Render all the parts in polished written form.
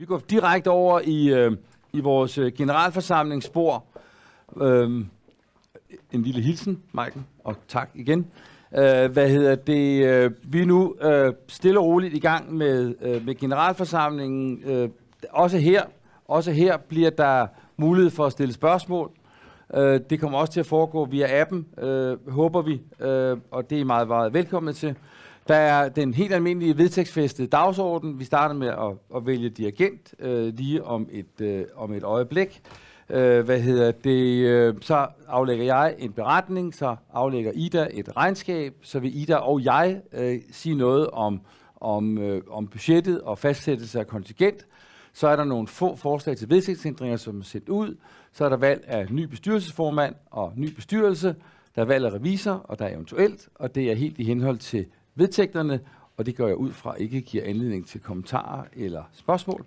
Vi går direkte over i vores generalforsamlingsspor. En lille hilsen, Maiken, og tak igen. Vi er nu stille og roligt i gang med generalforsamlingen. Også her bliver der mulighed for at stille spørgsmål. Det kommer også til at foregå via appen, håber vi, og det er meget, meget velkommen til. Der er den helt almindelige vedtægtsfæstede dagsorden. Vi starter med at vælge dirigent lige om et øjeblik. Så aflægger jeg en beretning, så aflægger Ida et regnskab, så vil Ida og jeg sige noget om budgettet og fastsættelse af kontingent. Så er der nogle få forslag til vedtægtsændringer, som er sendt ud. Så er der valg af ny bestyrelsesformand og ny bestyrelse. Der er valg af revisor, og der er eventuelt, og det er helt i henhold til vedtægterne, og det går jeg ud fra ikke giver anledning til kommentarer eller spørgsmål.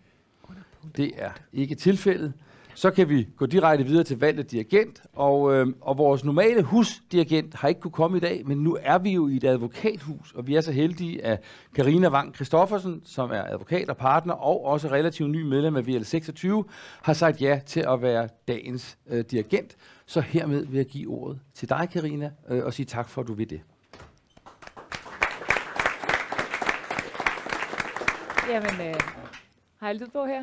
Det er ikke tilfældet. Så kan vi gå direkte videre til valg af dirigent, og vores normale husdirigent har ikke kunne komme i dag, men nu er vi jo i et advokathus, og vi er så heldige, at Karina Vang Christoffersen, som er advokat og partner, og også relativt ny medlem af VL26, har sagt ja til at være dagens dirigent. Så hermed vil jeg give ordet til dig, Karina, og sige tak for, at du vil det. Jamen, har jeg lyd på her?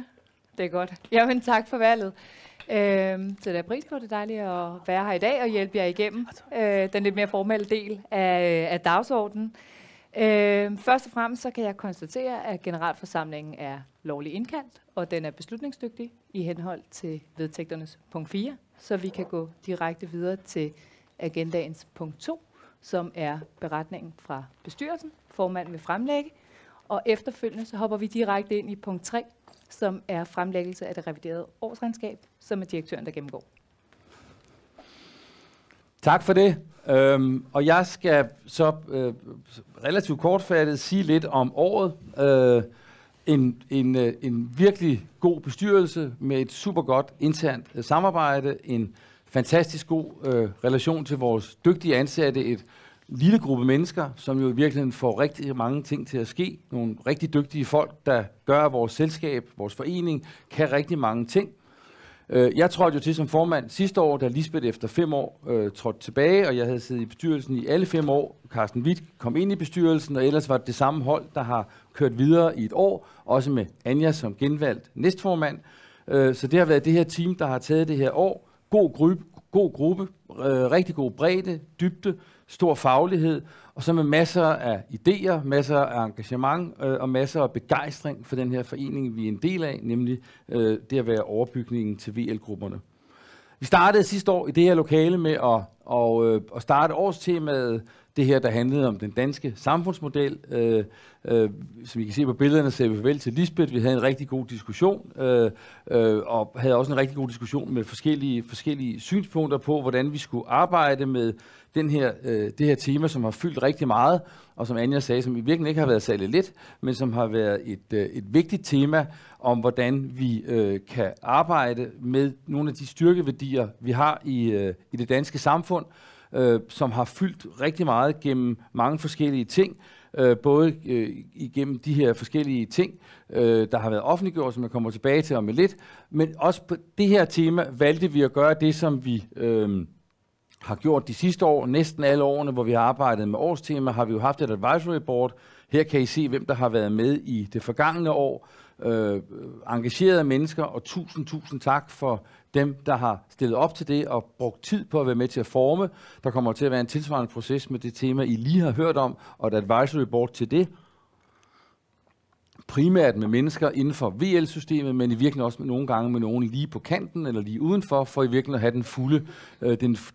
Det er godt. Jamen, tak for valget. Så det er pris på, det dejligt at være her i dag og hjælpe jer igennem den lidt mere formelle del af dagsordenen. Først og fremmest så kan jeg konstatere, at generalforsamlingen er lovligt indkaldt, og den er beslutningsdygtig i henhold til vedtægternes punkt 4, så vi kan gå direkte videre til agendaens punkt 2, som er beretningen fra bestyrelsen. Formanden vil fremlægge, og efterfølgende så hopper vi direkte ind i punkt 3, som er fremlæggelse af det reviderede årsregnskab, som er direktøren, der gennemgår. Tak for det. Og jeg skal så relativt kortfattet sige lidt om året. En virkelig god bestyrelse med et super godt internt samarbejde, en fantastisk god relation til vores dygtige ansatte, et lille gruppe mennesker, som jo i virkeligheden får rigtig mange ting til at ske. Nogle rigtig dygtige folk, der gør, at vores selskab, vores forening, kan rigtig mange ting. Jeg trådte jo til som formand sidste år, da Lisbeth efter 5 år trådte tilbage, og jeg havde siddet i bestyrelsen i alle 5 år. Carsten Witt kom ind i bestyrelsen, og ellers var det samme hold, der har kørt videre i et år, også med Anja som genvalgt næstformand. Så det har været det her team, der har taget det her år. God gruppe, rigtig god bredde, dybde, stor faglighed, og så med masser af idéer, masser af engagement og masser af begejstring for den her forening, vi er en del af, nemlig det at være overbygningen til VL-grupperne. Vi startede sidste år i det her lokale med at starte årstemaet, det her, der handlede om den danske samfundsmodel. Som I kan se på billederne, sagde vi farvel til Lisbeth. Vi havde en rigtig god diskussion, og havde også en rigtig god diskussion med forskellige synspunkter på, hvordan vi skulle arbejde med det her tema, som har fyldt rigtig meget, og som Anja sagde, som i virkeligheden ikke har været særlig let, men som har været et vigtigt tema om, hvordan vi kan arbejde med nogle af de styrkeværdier, vi har i det danske samfund, som har fyldt rigtig meget gennem mange forskellige ting, både igennem de her forskellige ting, der har været offentliggjort, som jeg kommer tilbage til om lidt, men også på det her tema valgte vi at gøre det, som vi har gjort de sidste år, næsten alle årene, hvor vi har arbejdet med årstema, har vi jo haft et advisory board. Her kan I se, hvem der har været med i det forgangne år. Engagerede mennesker, og tusind tak for dem, der har stillet op til det og brugt tid på at være med til at forme. Der kommer til at være en tilsvarende proces med det tema, I lige har hørt om, og et advisory board til det. Primært med mennesker inden for VL-systemet, men i virkeligheden også nogle gange med nogen lige på kanten eller lige udenfor, for i virkeligheden at have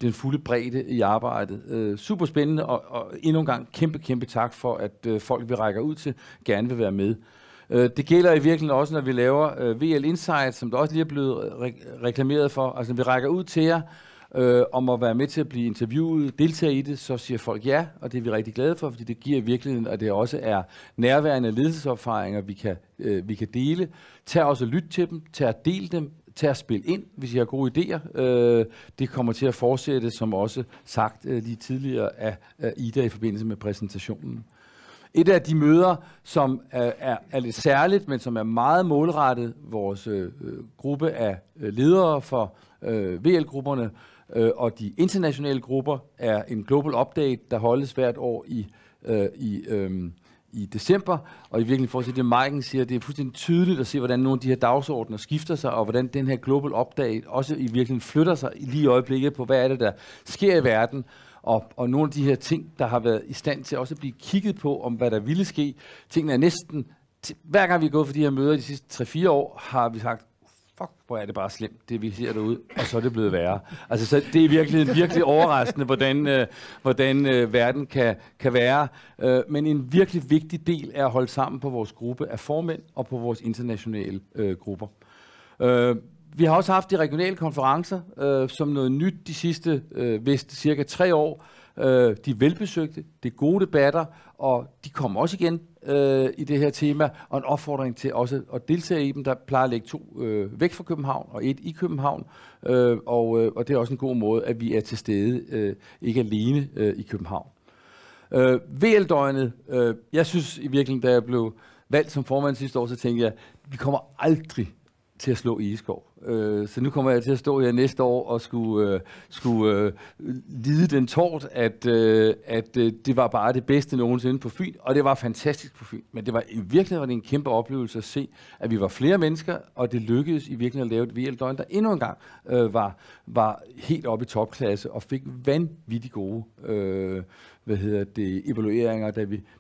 den fulde bredde i arbejdet. Super spændende, og endnu en gang kæmpe tak for, at folk vi rækker ud til gerne vil være med. Det gælder i virkeligheden også, når vi laver VL Insight, som der også lige er blevet reklameret for. Altså når vi rækker ud til jer, om at være med til at blive interviewet, deltage i det, så siger folk ja, og det er vi rigtig glade for, fordi det giver i virkeligheden, at det også er nærværende ledelsesopfaringer, vi kan dele. Tag også at lytte til dem, tag at dele dem, tag at spille ind, hvis I har gode idéer. Det kommer til at fortsætte, som også sagt lige tidligere af Ida i forbindelse med præsentationen. Et af de møder, som er lidt særligt, men som er meget målrettet vores gruppe af ledere for VL-grupperne og de internationale grupper, er en Global Update, der holdes hvert år i december, og i virkeligheden for at se det, Maiken siger, det er fuldstændig tydeligt at se, hvordan nogle af de her dagsordner skifter sig, og hvordan den her Global Update også i virkeligheden flytter sig lige i øjeblikket på, hvad er det, der sker i verden, og nogle af de her ting, der har været i stand til også at blive kigget på, om hvad der ville ske. Tingene er næsten, hver gang vi er gået for de her møder de sidste 3-4 år, har vi sagt, fuck, hvor er det bare slemt, det vi ser derude, og så er det blevet værre. Altså, så det er virkelig overraskende, hvordan verden kan være. Men en virkelig vigtig del er at holde sammen på vores gruppe af formænd og på vores internationale grupper. Vi har også haft de regionale konferencer som noget nyt de sidste vist cirka 3 år. De er velbesøgte, det er gode debatter, og de kommer også igen i det her tema, og en opfordring til også at deltage i dem. Der plejer at ligge 2 væk fra København og 1 i København, og det er også en god måde, at vi er til stede, ikke alene i København. VL-døgnet, jeg synes i virkeligheden, da jeg blev valgt som formand sidste år, så tænkte jeg, vi kommer aldrig til at slå Egeskov. Så nu kommer jeg til at stå her næste år og skulle lide den tort, at det var bare det bedste nogensinde på Fyn, og det var fantastisk på Fyn. Men det var i virkeligheden en kæmpe oplevelse at se, at vi var flere mennesker, og det lykkedes i virkeligheden at lave et VL-døgn, der endnu en gang var helt oppe i topklasse og fik vanvittigt gode evalueringer,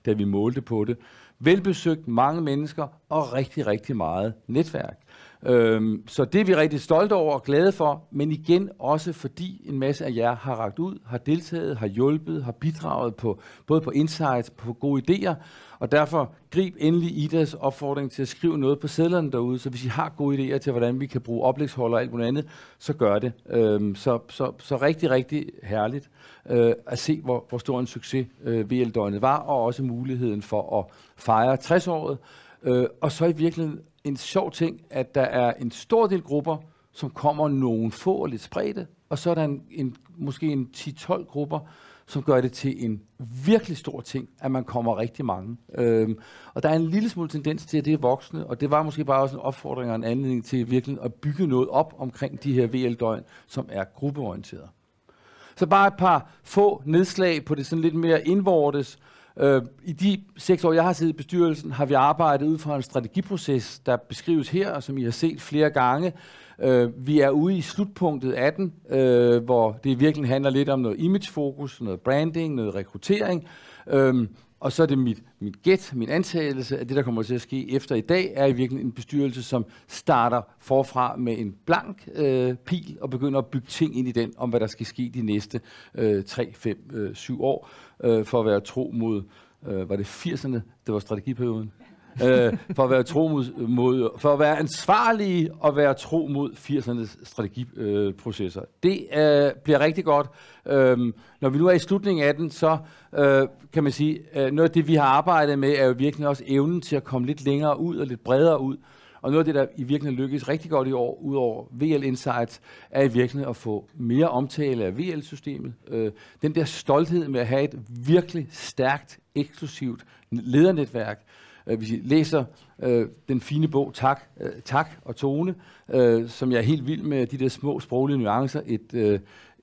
da vi målte på det. Velbesøgt, mange mennesker og rigtig, rigtig meget netværk. Så det er vi rigtig stolte over og glade for, men igen også fordi en masse af jer har rakt ud, har deltaget, har hjulpet, har bidraget både på insights, på gode idéer, og derfor grib endelig Idas opfordring til at skrive noget på sedlerne derude, så hvis I har gode idéer til, hvordan vi kan bruge oplægsholder og alt muligt andet, så gør det. Så rigtig, rigtig herligt at se, hvor stor en succes VL-døgnet var, og også muligheden for at fejre 60-året. Og så i virkeligheden en sjov ting, at der er en stor del grupper, som kommer nogle få og lidt spredte, og så er der måske en 10-12 grupper, som gør det til en virkelig stor ting, at man kommer rigtig mange. Og der er en lille smule tendens til, at det er voksne, og det var måske bare også en opfordring og en anledning til virkelig at bygge noget op omkring de her VL-døgn, som er gruppeorienteret. Så bare et par få nedslag på det sådan lidt mere indvortes. I de 6 år, jeg har siddet i bestyrelsen, har vi arbejdet ud fra en strategiproces, der beskrives her, og som I har set flere gange. Vi er ude i slutpunktet af den, hvor det virkelig handler lidt om noget imagefokus, noget branding, noget rekruttering. Og så er det mit gæt, min antagelse, at det, der kommer til at ske efter i dag, er i virkeligheden en bestyrelse, som starter forfra med en blank pil og begynder at bygge ting ind i den, om hvad der skal ske de næste 3, 5, 7 år, for at være tro mod, var det 80'erne, det var strategiperioden? For at være tro mod, for at være ansvarlige og være tro mod 80'ernes strategiprocesser. Det bliver rigtig godt. Når vi nu er i slutningen af den, så kan man sige, noget af det, vi har arbejdet med, er jo virkelig også evnen til at komme lidt længere ud og lidt bredere ud. Og noget af det, der i virkeligheden lykkes rigtig godt i år, ud over VL Insights, er i virkeligheden at få mere omtale af VL-systemet. Den der stolthed med at have et virkelig stærkt, eksklusivt ledernetværk. Hvis I læser den fine bog Tak og Tone, som jeg er helt vild med, de der små sproglige nuancer,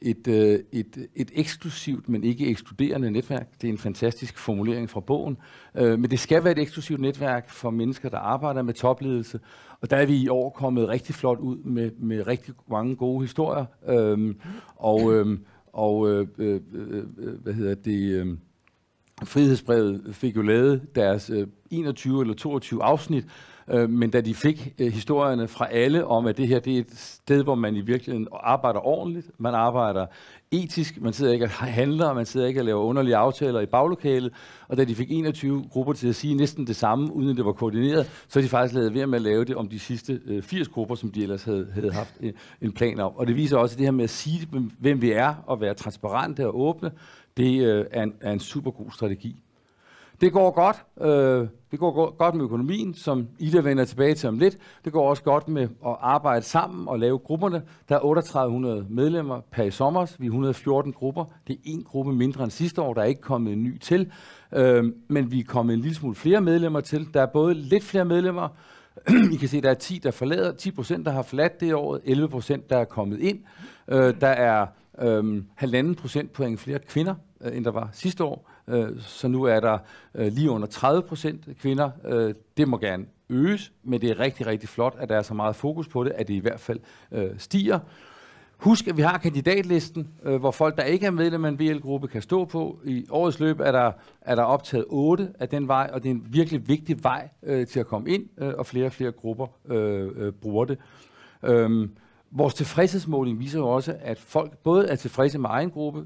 et eksklusivt, men ikke ekskluderende netværk. Det er en fantastisk formulering fra bogen. Men det skal være et eksklusivt netværk for mennesker, der arbejder med topledelse. Og der er vi i år kommet rigtig flot ud med rigtig mange gode historier. Frihedsbrevet fik jo lavet deres 21 eller 22 afsnit, men da de fik historierne fra alle om, at det her det er et sted, hvor man i virkeligheden arbejder ordentligt, man arbejder etisk, man sidder ikke og handler, man sidder ikke og laver underlige aftaler i baglokalet, og da de fik 21 grupper til at sige næsten det samme, uden at det var koordineret, så er de faktisk lavet ved med at lave det om de sidste 80 grupper, som de ellers havde haft en plan om. Og det viser også, at det her med at sige, hvem vi er, og være transparente og åbne, det er en super god strategi. Det går godt. Det går godt med økonomien, som Ida vender tilbage til om lidt. Det går også godt med at arbejde sammen og lave grupperne. Der er 3800 medlemmer per i sommer. Vi er 114 grupper. Det er en gruppe mindre end sidste år. Der er ikke kommet en ny til. Men vi er kommet en lille smule flere medlemmer til. Der er både lidt flere medlemmer. I kan se, der er 10%, der har forladt det året. 11%, der er kommet ind. Der er 1,5 procentpoint flere kvinder, end der var sidste år. Så nu er der lige under 30% kvinder. Det må gerne øges, men det er rigtig, rigtig flot, at der er så meget fokus på det, at det i hvert fald stiger. Husk, at vi har kandidatlisten, hvor folk, der ikke er medlem af en VL-gruppe, kan stå på. I årets løb er der optaget 8 af den vej, og det er en virkelig vigtig vej til at komme ind, og flere og flere grupper bruger det. Vores tilfredshedsmåling viser jo også, at folk både er tilfredse med egen gruppe,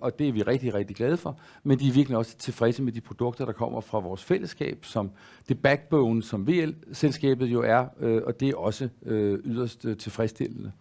og det er vi rigtig, rigtig glade for, men de er virkelig også tilfredse med de produkter, der kommer fra vores fællesskab, som det backbone, som VL-selskabet jo er, og det er også yderst tilfredsstillende.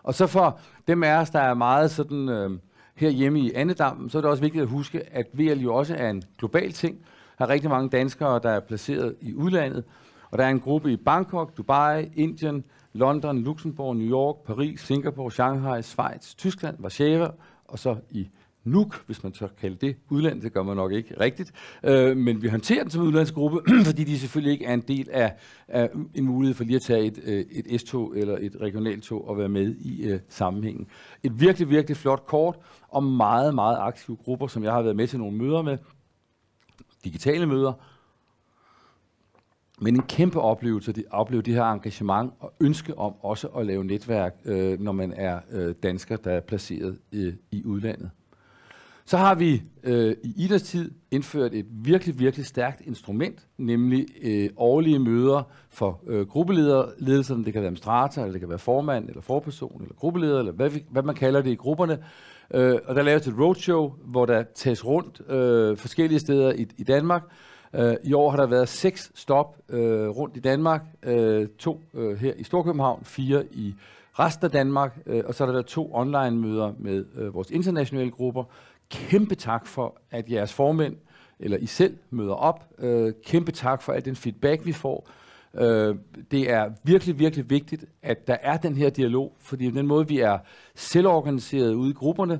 Og så for dem af os, der er meget sådan herhjemme i Andedammen, så er det også vigtigt at huske, at VL jo også er en global ting. Der er rigtig mange danskere, der er placeret i udlandet, og der er en gruppe i Bangkok, Dubai, Indien, London, Luxembourg, New York, Paris, Singapore, Shanghai, Schweiz, Tyskland, Warszawa, og så i Nuuk, hvis man tør kalde det udland, det gør man nok ikke rigtigt, men vi håndterer den som udlandsgruppe, fordi de selvfølgelig ikke er en del af en mulighed for lige at tage et S-tog eller et regionaltog og være med i sammenhængen. Et virkelig, virkelig flot kort og meget, meget aktive grupper, som jeg har været med til nogle møder med, digitale møder, men en kæmpe oplevelse at opleve det her engagement og ønske om også at lave netværk, når man er dansker, der er placeret i udlandet. Så har vi i Idas tid indført et virkelig, virkelig stærkt instrument, nemlig årlige møder for gruppeledelserne. Det kan være administrator, eller det kan være formand, eller forperson, eller gruppeleder, eller hvad man kalder det i grupperne. Og der laves et roadshow, hvor der tages rundt forskellige steder i Danmark. I år har der været 6 stop rundt i Danmark, 2 her i Storkøbenhavn, 4 i resten af Danmark, og så har der været 2 online-møder med vores internationale grupper. Kæmpe tak for, at jeres formænd, eller I selv, møder op. Kæmpe tak for al den feedback, vi får. Det er virkelig, virkelig vigtigt, at der er den her dialog, fordi den måde, vi er selvorganiseret ude i grupperne,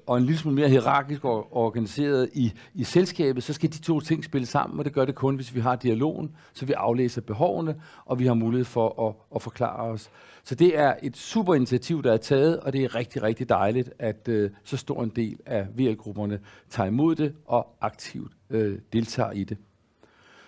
og en lille smule mere hierarkisk organiseret i selskabet, så skal de 2 ting spille sammen, og det gør det kun, hvis vi har dialogen, så vi aflæser behovene, og vi har mulighed for at forklare os. Så det er et super initiativ, der er taget, og det er rigtig, rigtig dejligt, at så stor en del af VL-grupperne tager imod det og aktivt deltager i det.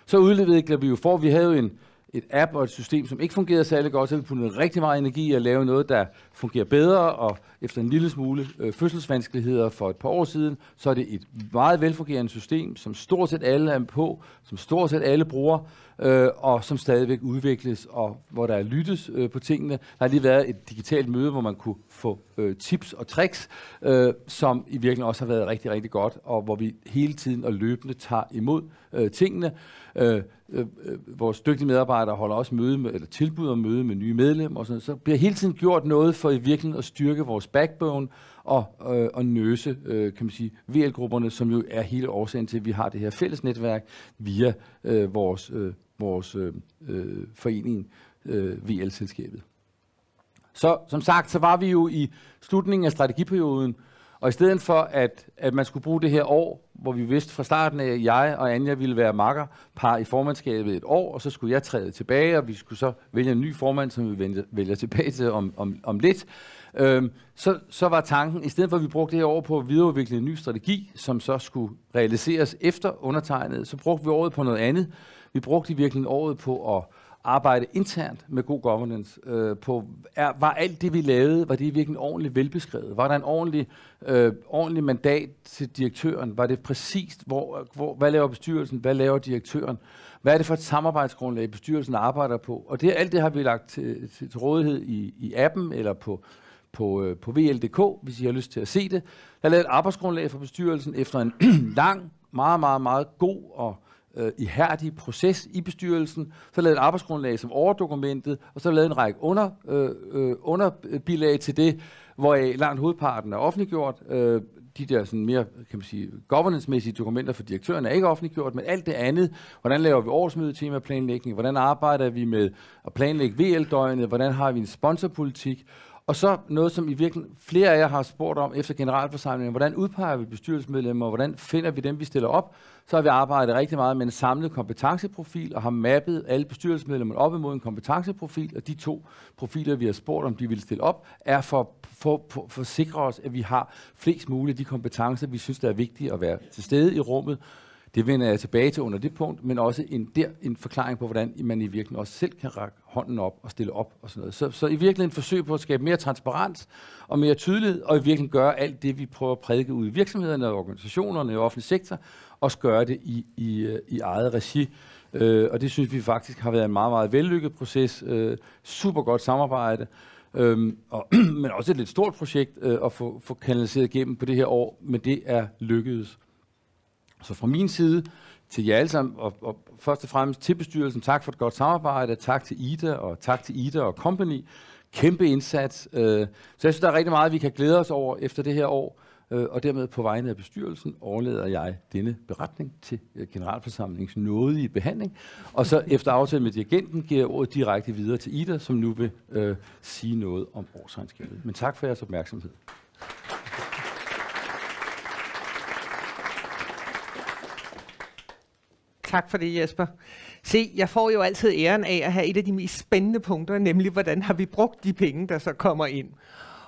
Så udvikler vi jo vi havde jo et app og et system, som ikke fungerede særlig godt, så vi puttede rigtig meget energi i at lave noget, der fungerer bedre, og efter en lille smule fødselsvanskeligheder for et par år siden, så er det et meget velfungerende system, som stort set alle er på, som stort set alle bruger, og som stadigvæk udvikles, og hvor der er lyttes på tingene. Der har lige været et digitalt møde, hvor man kunne få tips og tricks, som i virkeligheden også har været rigtig, rigtig godt, og hvor vi hele tiden og løbende tager imod tingene. Vores dygtige medarbejdere holder også møde med, eller tilbyder møde med nye medlemmer, og sådan, så bliver hele tiden gjort noget for i virkeligheden at styrke vores backbone og nøse, kan man sige, VL-grupperne, som jo er hele årsagen til, at vi har det her fælles netværk via vores forening, VL-selskabet. Så som sagt, så var vi jo i slutningen af strategiperioden, og i stedet for, at man skulle bruge det her år, hvor vi vidste fra starten af, at jeg og Anja ville være makkerpar i formandskabet et år, og så skulle jeg træde tilbage, og vi skulle så vælge en ny formand, som vi vælger tilbage til om lidt. Så var tanken, i stedet for at vi brugte det her år på at videreudvikle en ny strategi, som så skulle realiseres efter undertegnet, så brugte vi året på noget andet. Vi brugte virkelig året på at arbejde internt med god governance. Var alt det, vi lavede, var det virkelig ordentligt velbeskrevet? Var der en ordentlig mandat til direktøren? Var det præcist, hvad laver bestyrelsen? Hvad laver direktøren? Hvad er det for et samarbejdsgrundlag, bestyrelsen arbejder på? Og alt det har vi lagt til rådighed i appen eller på VL.dk, hvis I har lyst til at se det. Der er lavet et arbejdsgrundlag for bestyrelsen efter en lang, meget, meget, meget god og ihærdig proces i bestyrelsen. Så lavede et arbejdsgrundlag som overdokumentet, og så lavede en række underbilag til det, hvor langt hovedparten er offentliggjort. de der sådan mere, kan man sige, governance-mæssige dokumenter for direktøren er ikke offentliggjort, men alt det andet, hvordan laver vi årsmøde-temaplanlægning, hvordan arbejder vi med at planlægge VL-døgnet, hvordan har vi en sponsorpolitik, og så noget, som i virkeligheden flere af jer har spurgt om efter generalforsamlingen, hvordan udpeger vi bestyrelsesmedlemmer, og hvordan finder vi dem, vi stiller op. Så har vi arbejdet rigtig meget med en samlet kompetenceprofil, og har mappet alle bestyrelsesmedlemmer op imod en kompetenceprofil, og de 2 profiler, vi har spurgt om, de vil stille op, er for at sikre os, at vi har flest mulige af de kompetencer, vi synes, der er vigtige at være til stede i rummet. Det vender jeg tilbage til under det punkt, men også en forklaring på, hvordan man i virkeligheden også selv kan række hånden op og stille op og sådan noget. Så i virkeligheden et forsøg på at skabe mere transparens og mere tydelighed, og i virkeligheden gøre alt det, vi prøver at prædike ud i virksomhederne og organisationerne og offentlig sektor, også gøre det i eget regi. Og det synes vi faktisk har været en meget, meget vellykket proces. Super godt samarbejde. Men også et lidt stort projekt at få kanaliseret igennem på det her år, men det er lykkedes. Så fra min side til jer alle sammen, og først og fremmest til bestyrelsen, tak for et godt samarbejde, tak til Ida, og tak til Ida og Company. Kæmpe indsats. Så jeg synes, der er rigtig meget, vi kan glæde os over efter det her år, og dermed på vegne af bestyrelsen overlader jeg denne beretning til generalforsamlingens nådige behandling, og så efter aftale med dirigenten giver jeg ordet direkte videre til Ida, som nu vil sige noget om årsregnskabet. Men tak for jeres opmærksomhed. Tak for det, Jesper. Se, jeg får jo altid æren af at have et af de mest spændende punkter, nemlig hvordan har vi brugt de penge, der så kommer ind.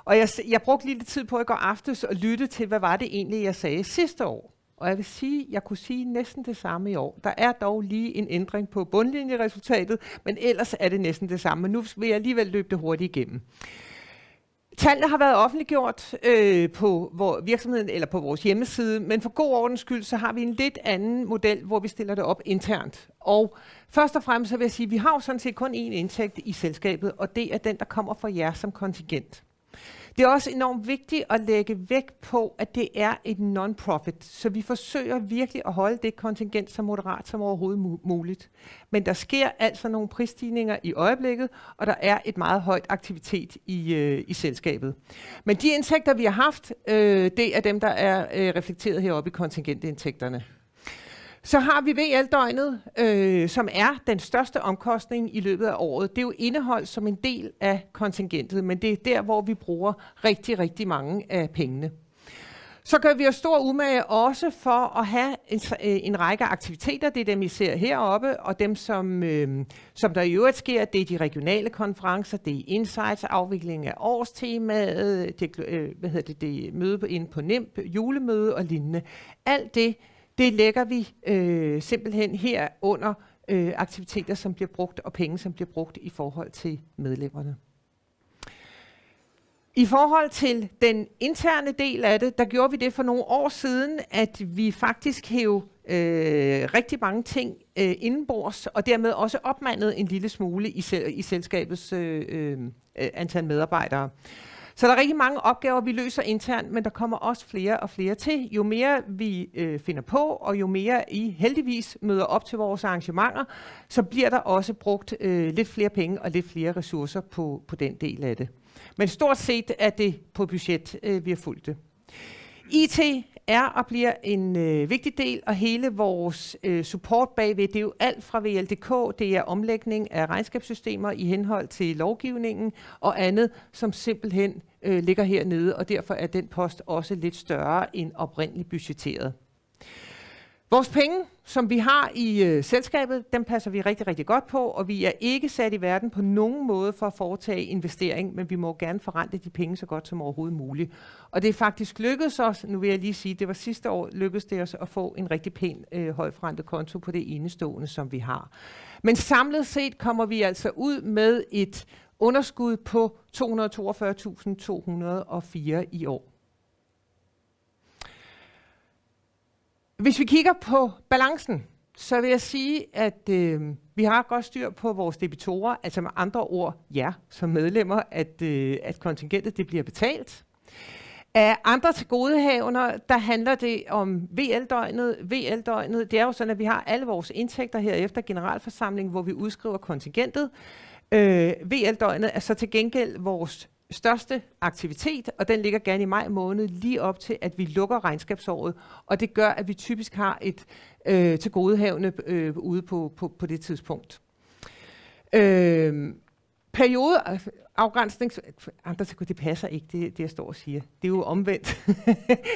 Og jeg brugte lidt tid på i går aftes og lytte til, hvad var det egentlig, jeg sagde sidste år. Og jeg vil sige, jeg kunne sige næsten det samme i år. Der er dog lige en ændring på bundlinjeresultatet, men ellers er det næsten det samme. Men nu vil jeg alligevel løbe det hurtigt igennem. Tallene har været offentliggjort på virksomheden eller på vores hjemmeside, men for god ordens skyld, så har vi en lidt anden model, hvor vi stiller det op internt. Og først og fremmest så vil jeg sige, at vi har jo sådan set kun én indtægt i selskabet, og det er den, der kommer fra jer som kontingent. Det er også enormt vigtigt at lægge vægt på, at det er et non-profit, så vi forsøger virkelig at holde det kontingent så moderat som overhovedet muligt. Men der sker altså nogle prisstigninger i øjeblikket, og der er et meget højt aktivitet i selskabet. Men de indtægter, vi har haft, det er dem, der er reflekteret heroppe i kontingentindtægterne. Så har vi VL-døgnet, som er den største omkostning i løbet af året. Det er jo indeholdt som en del af kontingentet, men det er der, hvor vi bruger rigtig, rigtig mange af pengene. Så gør vi os stor umage også for at have en række aktiviteter. Det er dem, I ser heroppe, og dem, som der i øvrigt sker, det er de regionale konferencer, det er insights, afvikling af årstemaet, det møde inde på NIMP, julemøde og lignende. Alt det lægger vi simpelthen her under aktiviteter, som bliver brugt, og penge, som bliver brugt i forhold til medlemmerne. I forhold til den interne del af det, der gjorde vi det for nogle år siden, at vi faktisk hævde rigtig mange ting indenbords, og dermed også opmandede en lille smule i selskabets antal medarbejdere. Så der er rigtig mange opgaver, vi løser internt, men der kommer også flere og flere til. Jo mere vi finder på, og jo mere I heldigvis møder op til vores arrangementer, så bliver der også brugt lidt flere penge og lidt flere ressourcer på den del af det. Men stort set er det på budget, vi har fulgt det. IT er og bliver en vigtig del, og hele vores support bagved, det er jo alt fra VL.dk, det er omlægning af regnskabssystemer i henhold til lovgivningen og andet, som simpelthen ligger hernede, og derfor er den post også lidt større end oprindeligt budgetteret. Vores penge, som vi har i selskabet, dem passer vi rigtig, rigtig godt på, og vi er ikke sat i verden på nogen måde for at foretage investering, men vi må gerne forrente de penge så godt som overhovedet muligt. Og det er faktisk lykkedes os, nu vil jeg lige sige, det var sidste år, lykkedes det os at få en rigtig pæn højforrentet konto på det enestående, som vi har. Men samlet set kommer vi altså ud med et underskud på 242.204 i år. Hvis vi kigger på balancen, så vil jeg sige, at vi har godt styr på vores debitorer, altså med andre ord jer som medlemmer, at kontingentet det bliver betalt. Af andre tilgodehavender, der handler det om VL-døgnet. VL-døgnet, det er jo sådan, at vi har alle vores indtægter her efter generalforsamlingen, hvor vi udskriver kontingentet. VL-døgnet er så til gengæld vores største aktivitet, og den ligger gerne i maj måned, lige op til, at vi lukker regnskabsåret, og det gør, at vi typisk har et tilgodehavende ude på det tidspunkt. Periodeafgrænsning, andre det passer ikke, det jeg står og siger. Det er jo omvendt.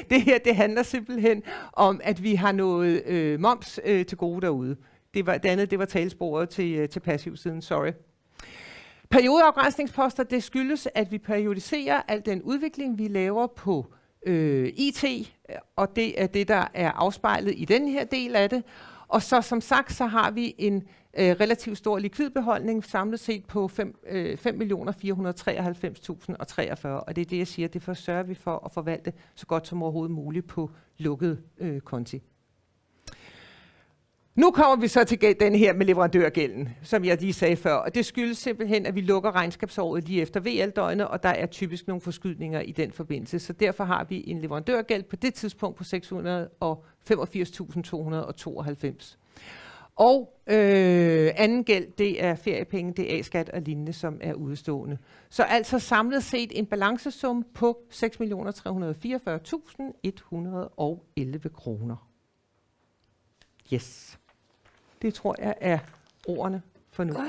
Det her, det handler simpelthen om, at vi har noget moms til gode derude. Det andet, det var talesproget til passivsiden, sorry. Periodeafgrænsningsposter, det skyldes, at vi periodiserer al den udvikling, vi laver på IT, og det er det, der er afspejlet i den her del af det. Og så som sagt, så har vi en relativt stor likvidbeholdning samlet set på 5.493.043, og det er det, jeg siger, det sørger vi for at forvalte så godt som overhovedet muligt på lukkede konti. Nu kommer vi så til den her med leverandørgælden, som jeg lige sagde før, og det skyldes simpelthen, at vi lukker regnskabsåret lige efter VL-døgnet, og der er typisk nogle forskydninger i den forbindelse, så derfor har vi en leverandørgæld på det tidspunkt på 685.292. Og anden gæld, det er feriepenge, det er A-skat og lignende, som er udestående. Så altså samlet set en balancesum på 6.344.111 kroner. Yes. Det tror jeg er ordene for nu. Godt.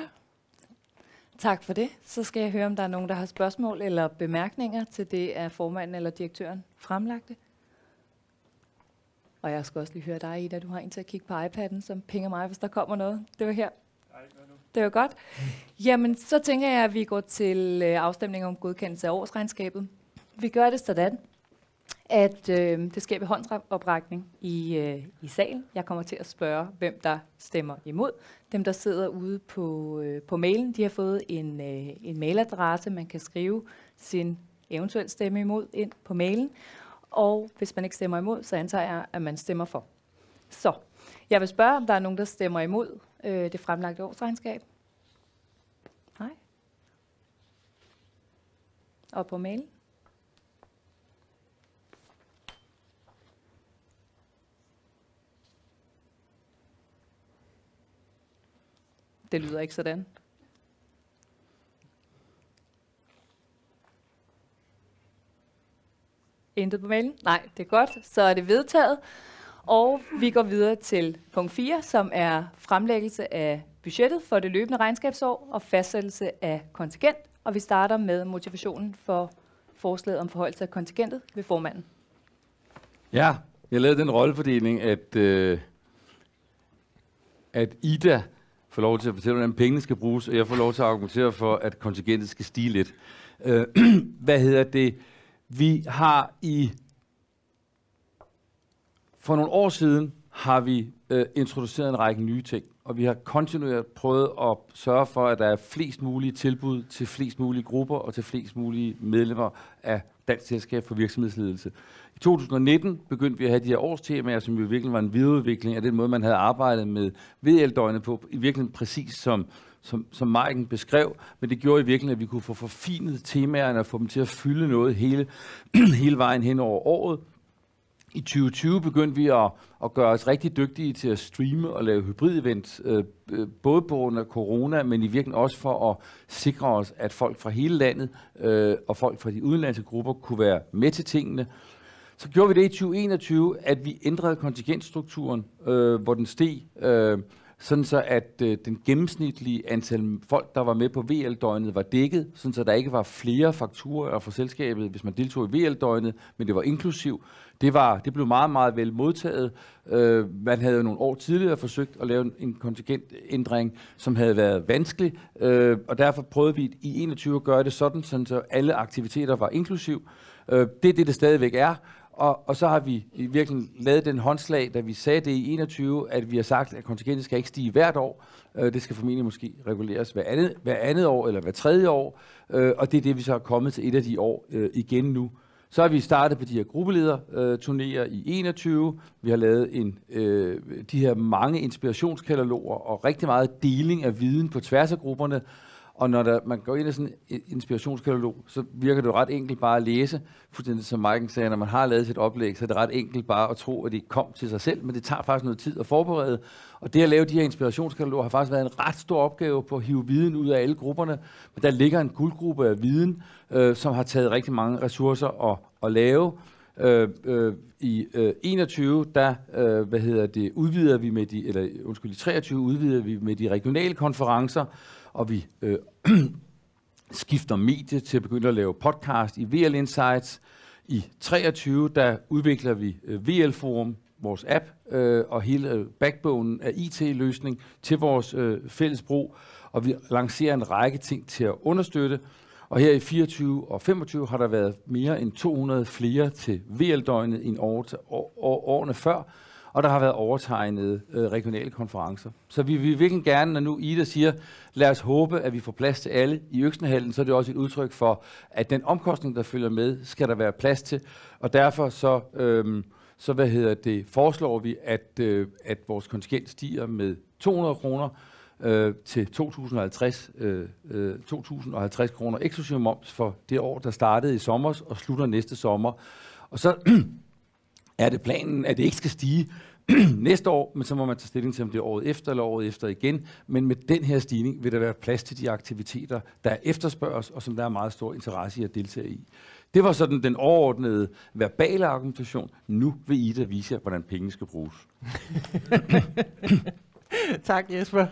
Tak for det. Så skal jeg høre, om der er nogen, der har spørgsmål eller bemærkninger til det af formanden eller direktøren fremlagte. Og jeg skal også lige høre dig, Ida. Du har en til at kigge på iPad'en, som pinger mig, hvis der kommer noget. Det var her. Det var godt. Jamen, så tænker jeg, at vi går til afstemning om godkendelse af årsregnskabet. Vi gør det sådan, at det sker ved håndsoprækning i salen. Jeg kommer til at spørge, hvem der stemmer imod. Dem, der sidder ude på mailen, de har fået en mailadresse, man kan skrive sin eventuelt stemme imod ind på mailen. Og hvis man ikke stemmer imod, så antager jeg, at man stemmer for. Så jeg vil spørge, om der er nogen, der stemmer imod det fremlagte årsregnskab. Nej. Og på mailen. Det lyder ikke sådan. Intet på mailen? Nej, det er godt. Så er det vedtaget. Og vi går videre til punkt 4, som er fremlæggelse af budgettet for det løbende regnskabsår og fastsættelse af kontingent. Og vi starter med motivationen for forslaget om forhøjelse af kontingentet ved formanden. Ja, jeg lavede den rollefordeling, at Ida får lov til at fortælle, hvordan pengene skal bruges, og jeg får lov til at argumentere for, at kontingentet skal stige lidt. Vi har for nogle år siden har vi introduceret en række nye ting, og vi har kontinuerligt prøvet at sørge for, at der er flest mulige tilbud til flest mulige grupper og til flest mulige medlemmer af Dansk Selskab for Virksomhedsledelse. I 2019 begyndte vi at have de her årstemaer, som jo virkelig var en videreudvikling af den måde, man havde arbejdet med VL-døgnet på, i virkeligheden præcis som Maiken beskrev, men det gjorde i virkeligheden, at vi kunne få forfinet temaerne og få dem til at fylde noget hele vejen hen over året. I 2020 begyndte vi at gøre os rigtig dygtige til at streame og lave hybrid-events, både på grund af corona, men i virkeligheden også for at sikre os, at folk fra hele landet og folk fra de udenlandske grupper kunne være med til tingene. Så gjorde vi det i 2021, at vi ændrede kontingentstrukturen, hvor den steg, sådan så at den gennemsnitlige antal folk, der var med på VL-døgnet, var dækket, sådan så der ikke var flere fakturer for selskabet, hvis man deltog i VL-døgnet, men det var inklusiv. Det blev meget, meget vel modtaget. Man havde jo nogle år tidligere forsøgt at lave en kontingentændring, som havde været vanskelig, og derfor prøvede vi i 21 at gøre det sådan så alle aktiviteter var inklusiv. Det er det stadigvæk er. Og så har vi i virkeligheden lavet den håndslag, da vi sagde det i 21, at vi har sagt, at kontingentet skal ikke stige hvert år. Det skal formentlig måske reguleres hver andet år eller hver tredje år. Og det er det, vi så har kommet til et af de år igen nu. Så har vi startet på de her gruppelederturnéer i 21. Vi har lavet de her mange inspirationskataloger og rigtig meget deling af viden på tværs af grupperne. Og når man går ind i sådan et inspirationskatalog, så virker det ret enkelt bare at læse. Fuldstændig som Maiken sagde, når man har lavet sit oplæg, så er det ret enkelt bare at tro, at det kom til sig selv, men det tager faktisk noget tid at forberede. Og det at lave de her inspirationskataloger har faktisk været en ret stor opgave på at hive viden ud af alle grupperne. Men der ligger en guldgruppe af viden, som har taget rigtig mange ressourcer at lave. I 21 der udvider vi med i 23 udvider vi med de regionale konferencer, og vi skifter medie til at begynde at lave podcast i VL Insights. I 23 der udvikler vi VL Forum, vores app, og hele backbonen af IT-løsning til vores fælles brug, og vi lancerer en række ting til at understøtte. Og her i 24 og 25 har der været mere end 200 flere til VL-døgnet end årene før, og der har været overtegnede regionale konferencer. Så vi vil virkelig gerne, når nu Ida siger, lad os håbe, at vi får plads til alle i Øksnehallen, så er det også et udtryk for, at den omkostning, der følger med, skal der være plads til. Og derfor foreslår vi, at vores kontingent stiger med 200 kroner til 2.050 kroner eksklusiv moms for det år, der startede i sommer og slutter næste sommer. Og så er det planen, at det ikke skal stige næste år, men så må man tage stilling til, om det er året efter eller året efter igen. Men med den her stigning vil der være plads til de aktiviteter, der efterspørges, og som der er meget stor interesse i at deltage i. Det var sådan den overordnede verbale argumentation. Nu vil Ida vise jer, hvordan pengene skal bruges. Tak, Jesper.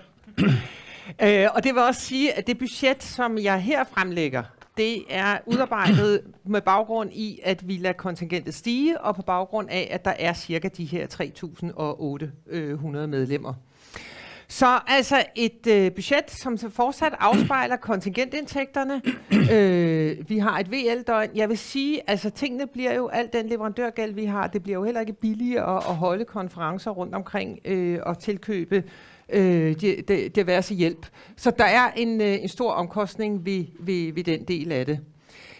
Og det vil også sige, at det budget, som jeg her fremlægger, det er udarbejdet med baggrund i, at vi lader kontingentet stige, og på baggrund af, at der er cirka de her 3.800 medlemmer. Så altså et budget, som så fortsat afspejler kontingentindtægterne. Vi har et VL-døgn. Jeg vil sige, altså tingene bliver jo, alt den leverandørgæld, vi har, det bliver jo heller ikke billigere at holde konferencer rundt omkring og tilkøbe diverse hjælp. Så der er en stor omkostning ved den del af det.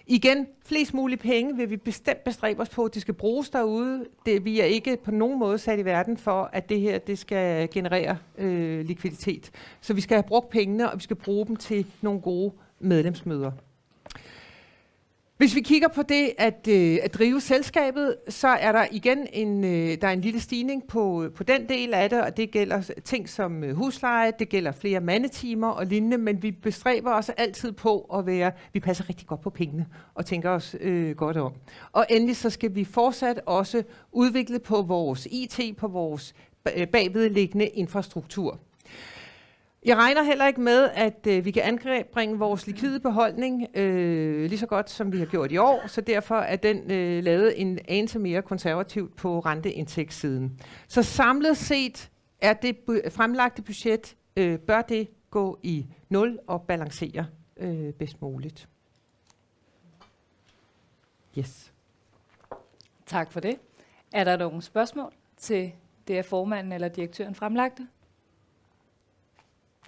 Igen, flest mulige penge vil vi bestemt bestræbe os på, at det skal bruges derude. Vi er ikke på nogen måde sat i verden for, at det her det skal generere likviditet. Så vi skal have brugt pengene, og vi skal bruge dem til nogle gode medlemsmøder. Hvis vi kigger på det at drive selskabet, så er der igen en lille stigning på den del af det, og det gælder ting som husleje, det gælder flere mandetimer og lignende, men vi bestræber os altid på vi passer rigtig godt på pengene og tænker os godt om. Og endelig så skal vi fortsat også udvikle på vores IT, på vores bagvedliggende infrastruktur. Jeg regner heller ikke med, at vi kan anbringe vores likvide beholdning lige så godt, som vi har gjort i år, så derfor er den lavet en anelse mere konservativt på renteindtægtssiden. Så samlet set er det fremlagte budget, bør det gå i 0 og balancere bedst muligt. Yes. Tak for det. Er der nogle spørgsmål til det, af formanden eller direktøren fremlagte?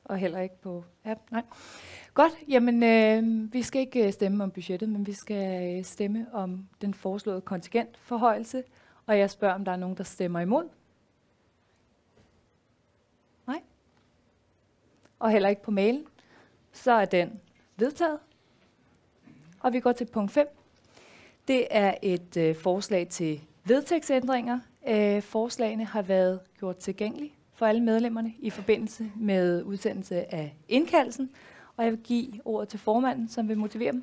Og heller ikke på app. Nej. Godt. Jamen, vi skal ikke stemme om budgettet, men vi skal stemme om den foreslåede kontingentforhøjelse. Og jeg spørger, om der er nogen, der stemmer imod. Nej. Og heller ikke på mailen. Så er den vedtaget. Og vi går til punkt 5. Det er et forslag til vedtægtsændringer. Forslagene har været gjort tilgængelige for alle medlemmerne i forbindelse med udsendelse af indkaldelsen. Og jeg vil give ordet til formanden, som vil motivere dem.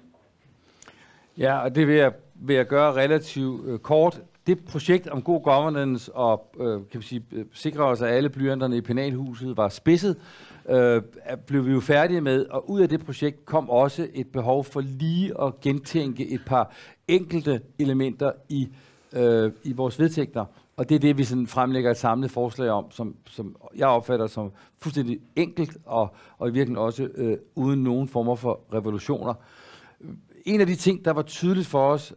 Ja, og det vil jeg gøre relativt kort. Det projekt om god governance og kan vi sige, sikre os, at alle blyanterne i penalhuset var spidset, blev vi jo færdige med. Og ud af det projekt kom også et behov for lige at gentænke et par enkelte elementer i vores vedtægter. Og det er det, vi sådan fremlægger et samlet forslag om, som jeg opfatter som fuldstændig enkelt og i virkeligheden også uden nogen former for revolutioner. En af de ting, der var tydeligt for os,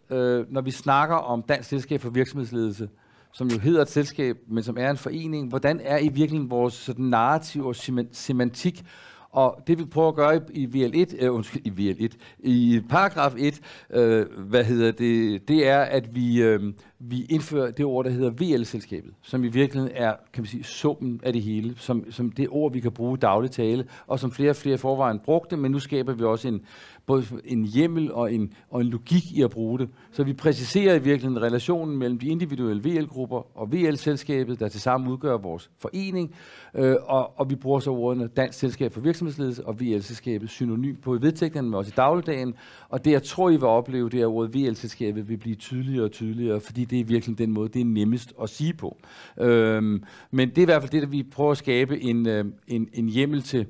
når vi snakker om Dansk Selskab for Virksomhedsledelse, som jo hedder et selskab, men som er en forening, hvordan er i virkeligheden vores sådan narrativ og semantik Og det vi prøver at gøre i paragraf 1, det er, at vi indfører det ord, der hedder VL-selskabet, som i virkeligheden er, kan man sige, summen af det hele, som det ord, vi kan bruge i daglig tale, og som flere og flere forvejen brugte, men nu skaber vi også både en hjemmel og en logik i at bruge det. Så vi præciserer i virkeligheden relationen mellem de individuelle VL-grupper og VL-selskabet, der tilsammen udgør vores forening, og vi bruger så ordene Dansk Selskab for Virksomhedsledelse og VL-selskabet synonym på i vedtægterne, men også i dagligdagen. Og det, jeg tror, I vil opleve, det er, at ordet VL-selskabet vil blive tydeligere og tydeligere, fordi det er virkelig den måde, det er nemmest at sige på. Men det er i hvert fald det, der vi prøver at skabe en hjemmel til.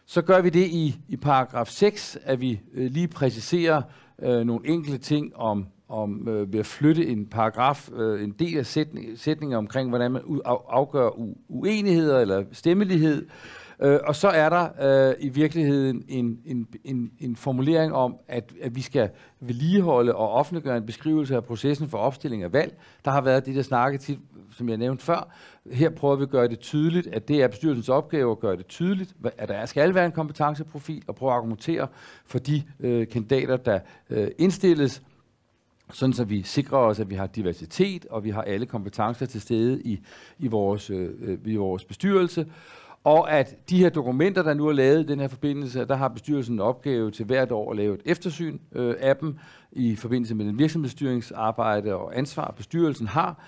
Så gør vi det i paragraf 6, at vi lige præciserer nogle enkelte ting om ved at flytte en paragraf, en del af sætninger omkring, hvordan man afgør uenigheder eller stemmelighed. Og så er der i virkeligheden en formulering om, at vi skal vedligeholde og offentliggøre en beskrivelse af processen for opstilling af valg. Der har været det, der snakkede tit, som jeg nævnte før. Her prøver vi at gøre det tydeligt, at det er bestyrelsens opgave at gøre det tydeligt, at der skal være en kompetenceprofil, og prøve at argumentere for de kandidater, der indstilles, sådan så vi sikrer os, at vi har diversitet, og vi har alle kompetencer til stede i vores bestyrelse. Og at de her dokumenter, der nu er lavet i den her forbindelse, der har bestyrelsen en opgave til hvert år at lave et eftersyn af dem i forbindelse med den virksomhedsstyringsarbejde og ansvar, bestyrelsen har,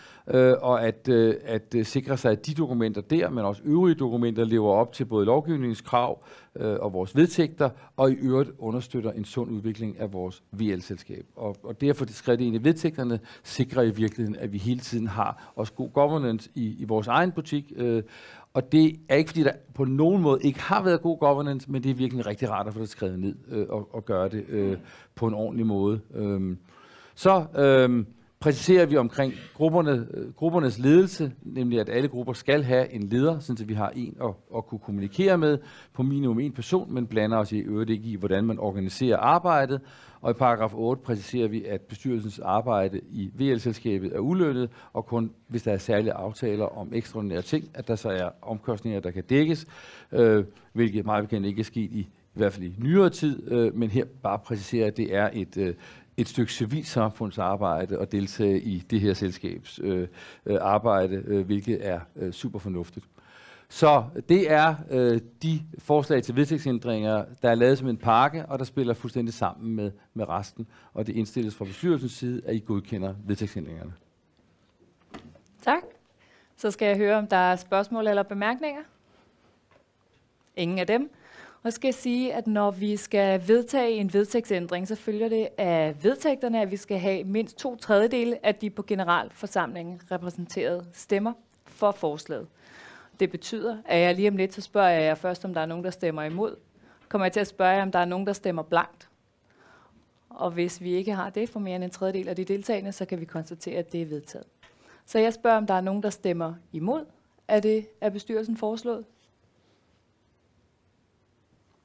og at sikre sig, at de dokumenter der, men også øvrige dokumenter, lever op til både lovgivningskrav og vores vedtægter, og i øvrigt understøtter en sund udvikling af vores VL-selskab. Og derfor det skrevet ind i vedtægterne, sikrer i virkeligheden, at vi hele tiden har også god governance i vores egen butik. Og det er ikke, fordi der på nogen måde ikke har været god governance, men det er virkelig rigtig rart at få det skrevet ned og gøre det på en ordentlig måde. Så præciserer vi omkring gruppernes ledelse, nemlig at alle grupper skal have en leder, så vi har en at kunne kommunikere med på minimum en person, men blander os i øvrigt ikke i, hvordan man organiserer arbejdet. Og i paragraf 8 præciserer vi, at bestyrelsens arbejde i VL-selskabet er ulønnet, og kun hvis der er særlige aftaler om ekstraordinære ting, at der så er omkostninger, der kan dækkes, hvilket meget bekendt ikke er sket i hvert fald i nyere tid, men her bare præciserer, at det er et stykke civilsamfundsarbejde at deltage i det her selskabs arbejde, hvilket er super fornuftigt. Så det er de forslag til vedtægtsændringer, der er lavet som en pakke, og der spiller fuldstændig sammen med resten, og det indstilles fra bestyrelsens side, at I godkender vedtægtsændringerne. Tak. Så skal jeg høre, om der er spørgsmål eller bemærkninger. Ingen af dem. Og skal jeg sige, at når vi skal vedtage en vedtægtsændring, så følger det af vedtægterne, at vi skal have mindst 2/3 af de på generalforsamlingen repræsenterede stemmer for forslaget. Det betyder, at jeg lige om lidt, så spørger jeg jer først, om der er nogen, der stemmer imod. Kommer jeg til at spørge jer, om der er nogen, der stemmer blankt. Og hvis vi ikke har det for mere end 1/3 af de deltagende, så kan vi konstatere, at det er vedtaget. Så jeg spørger, om der er nogen, der stemmer imod. Er bestyrelsen foreslået?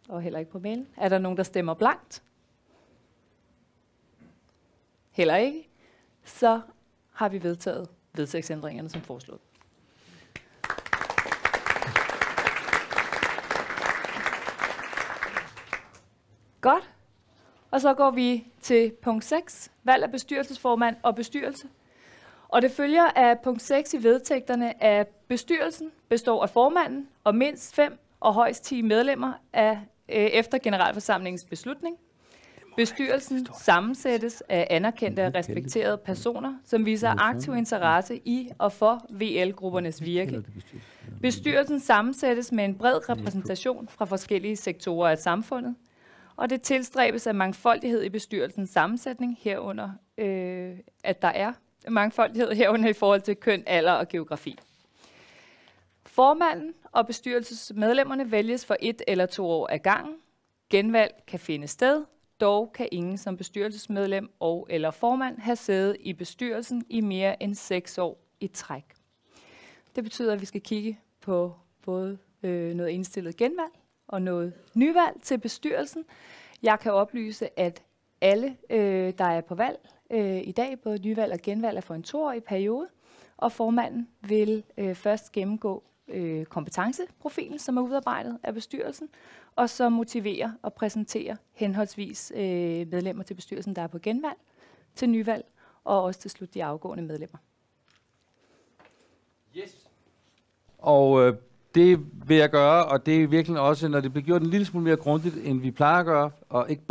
Og heller ikke på mailen. Er der nogen, der stemmer blankt? Heller ikke. Så har vi vedtaget vedtægtsændringerne som foreslået. Godt. Og så går vi til punkt 6, valg af bestyrelsesformand og bestyrelse. Og det følger af punkt 6 i vedtægterne, at bestyrelsen består af formanden og mindst 5 og højst 10 medlemmer efter generalforsamlingens beslutning. Bestyrelsen sammensættes af anerkendte og respekterede personer, som viser aktiv interesse i og for VL-gruppernes virke. Bestyrelsen sammensættes med en bred repræsentation fra forskellige sektorer af samfundet, og det tilstræbes af mangfoldighed i bestyrelsens sammensætning, herunder at der er mangfoldighed herunder i forhold til køn, alder og geografi. Formanden og bestyrelsesmedlemmerne vælges for 1 eller 2 år ad gangen. Genvalg kan finde sted, dog kan ingen som bestyrelsesmedlem og eller formand have sæde i bestyrelsen i mere end 6 år i træk. Det betyder, at vi skal kigge på både noget indstillet genvalg og noget nyvalg til bestyrelsen. Jeg kan oplyse, at alle, der er på valg i dag, både nyvalg og genvalg, er for en 2-årig periode, og formanden vil først gennemgå kompetenceprofil, som er udarbejdet af bestyrelsen, og som motiverer og præsenterer henholdsvis medlemmer til bestyrelsen, der er på genvalg, til nyvalg, og også til slut de afgående medlemmer. Yes. Og det vil jeg gøre, og det er virkelig også, når det bliver gjort en lille smule mere grundigt, end vi plejer at gøre, og ikke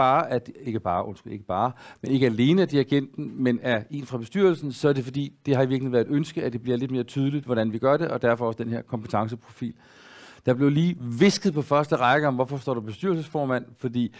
alene af dirigenten, men af en fra bestyrelsen, så er det fordi, det har virkelig været et ønske, at det bliver lidt mere tydeligt, hvordan vi gør det, og derfor også den her kompetenceprofil. Der blev lige visket på første række om, hvorfor står der bestyrelsesformand, fordi